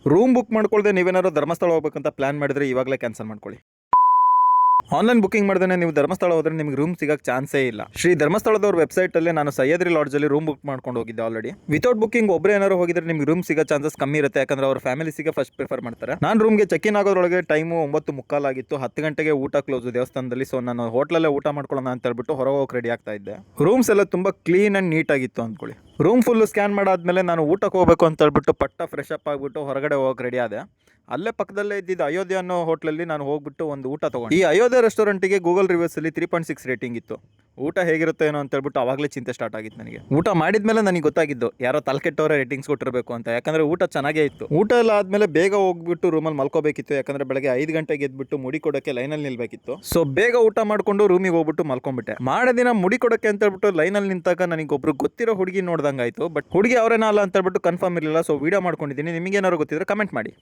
Room book ಮಾಡ್ಕೊಳ್ಳದೆ ನೀವೇನಾದ್ರು ಧರ್ಮಸ್ಥಳ ಹೋಗ್ಬೇಕಂತ plan ಮಾಡಿದ್ರೆ ಇವಾಗಲೇ ಕ್ಯಾನ್ಸಲ್ ಮಾಡ್ಕೊಳ್ಳಿ. ಆನ್ಲೈನ್ ಬುಕಿಂಗ್ ಮಾಡಿದ್ರೆ ನೀವು ಧರ್ಮಸ್ಥಳ ಹೋದ್ರೆ ನಿಮಗೆ ರೂಮ್ ಸಿಗಕ್ಕೆ ಚಾನ್ಸೇ ಇಲ್ಲ. ಶ್ರೀ ಧರ್ಮಸ್ಥಳದವ್ರ ವೆಬ್ಸೈಟ್ ಅಲ್ಲಿ ನಾನು ಸಹ್ಯಾದ್ರಿ ಲಾಡ್ಜ್ ಅಲ್ಲಿ ರೂಮ್ ಬುಕ್ ಮಾಡ್ಕೊಂಡು ಹೋಗಿದ್ದೆ ಆಲ್ರೆಡಿ. ವಿತೌಟ್ ಬುಕಿಂಗ್ ಒಬ್ಬರೇ ಏನಾದ್ರು ಹೋಗಿದ್ರೆ ನಿಮ್ಗೆ ರೂಮ್ ಸಿಗೋ ಚಾನ್ಸಸ್ ಕಮ್ಮಿ ಇರುತ್ತೆ, ಯಾಕಂದ್ರೆ ಅವ್ರ ಫ್ಯಾಮಿಲಿಸಿಗೆ ಫಸ್ಟ್ ಪ್ರಿಫರ್ ಮಾಡ್ತಾರೆ. ನಾನು ರೂಮ್ಗೆ ಚೆಕ್ ಇನ್ ಆಗೋದ್ರೊಳಗೆ ಟೈಮು 9:15 ಆಗಿತ್ತು. 10 ಗಂಟೆಗೆ ಊಟ ಕ್ಲೋಸ್ ದೇವಸ್ಥಾನದಲ್ಲಿ. ಸೊ ನಾನು ಹೋಟ್ಲಲ್ಲೇ ಊಟ ಮಾಡ್ಕೊಳ್ಳೋಣ ಅಂತ ಹೇಳ್ಬಿಟ್ಟು ಹೊರಗೆ ಹೋಗಕ್ಕೆ ರೆಡಿ ಆಗ್ತಾ ಇದ್ದೆ. ರೂಮ್ಸ್ ಎಲ್ಲ ತುಂಬಾ ಕ್ಲೀನ್ ಅಂಡ್ ನೀಟ್ ಆಗಿತ್ತು ಅಂದ್ಕೊಳ್ಳಿ. ರೂಮ್ ಫುಲ್ ಸ್ಕ್ಯಾನ್ ಮಾಡಾದ್ಮೇಲೆ ನಾನು ಊಟಕ್ಕೆ ಹೋಗಬೇಕು ಅಂತ ಹೇಳ್ಬಿಟ್ಟು ಪಟ್ಟ ಫ್ರೆಶ್ ಅಪ್ ಆಗಿಬಿಟ್ಟು ಹೊರಗಡೆ ಹೋಗಕ್ಕೆ ರೆಡಿ ಆದೆ. ಅಲ್ಲೇ ಪಕ್ಕದಲ್ಲೇ ಇದ್ದಿದ್ದು ಅಯೋಧ್ಯೆ ಅನ್ನೋ ಹೋಟ್ಲಲ್ಲಿ ನಾನು ಹೋಗ್ಬಿಟ್ಟು ಒಂದು ಊಟ ತೊಗೊಂಡು, ಈ ಅಯೋಧ್ಯೆ ರೆಸ್ಟೋರೆಂಟಿಗೆ ಗೂಗಲ್ ರಿವ್ಯೂಸಲ್ಲಿ 3.6 ರೇಟಿಂಗ್ ಇತ್ತು. ಊಟ ಹೇಗಿರುತ್ತೆ ಏನೋ ಅಂತ ಹೇಳ್ಬಿಟ್ಟು ಅವಾಗಲೇ ಚಿಂತೆ ಸ್ಟಾರ್ಟ್ ಆಗಿತ್ತು ನನಗೆ. ಊಟ ಮಾಡಿದ್ಮೇಲೆ ನನಗೆ ಗೊತ್ತಾಗಿದ್ದು ಯಾರೋ ತಲೆಕೆಟ್ಟವರೇ ರೇಟಿಂಗ್ಸ್ ಕೊಟ್ಟಿರಬೇಕು ಅಂತ, ಯಾಕಂದ್ರೆ ಊಟ ಚೆನ್ನಾಗೇ ಇತ್ತು. ಊಟ ಎಲ್ಲ ಆದ್ಮೇಲೆ ಬೇಗ ಹೋಗ್ಬಿಟ್ಟು ರೂಮಲ್ಲಿ ಮಲ್ಕೋಬೇಕಿತ್ತು, ಯಾಕಂದ್ರೆ ಬೆಳಗ್ಗೆ 5 ಗಂಟೆಗೆ ಎದ್ಬಿಟ್ಟು ಮುಡಿ ಕೊಡೋಕ್ಕೆ ಲೈನಲ್ಲಿ ನಿಲ್ಬೇಕಿತ್ತು. ಸೊ ಬೇಗ ಊಟ ಮಾಡ್ಕೊಂಡು ರೂಮಿಗೆ ಹೋಗ್ಬಿಟ್ಟು ಮಲ್ಕೊಂಡ್ಬಿಟ್ಟೆ. ಮಾಡೋ ದಿನ ಮುಡಿ ಕೊಡೋಕ್ಕೆ ಅಂತ ಹೇಳ್ಬಿಟ್ಟು ಲೈನಲ್ಲಿ ನಿಂತಾಗ ನನಗೆ ಒಬ್ರು ಗೊತ್ತಿರೋ ಹುಡುಗಿ ನೋಡ್ದಂಗಾಯ್ತು. ಬಟ್ ಹುಡುಗಿ ಅವರೇನಲ್ಲ ಅಂತ ಹೇಳ್ಬಿಟ್ಟು ಕನ್ಫರ್ಮ್ ಇರಲಿಲ್ಲ. ಸೊ ವಿಡಿಯೋ ಮಾಡ್ಕೊಂಡಿದ್ದೀನಿ. ನಿಮಗೆ ಏನಾದ್ರು ಗೊತ್ತಿದ್ರೆ ಕಮೆಂಟ್ ಮಾಡಿ.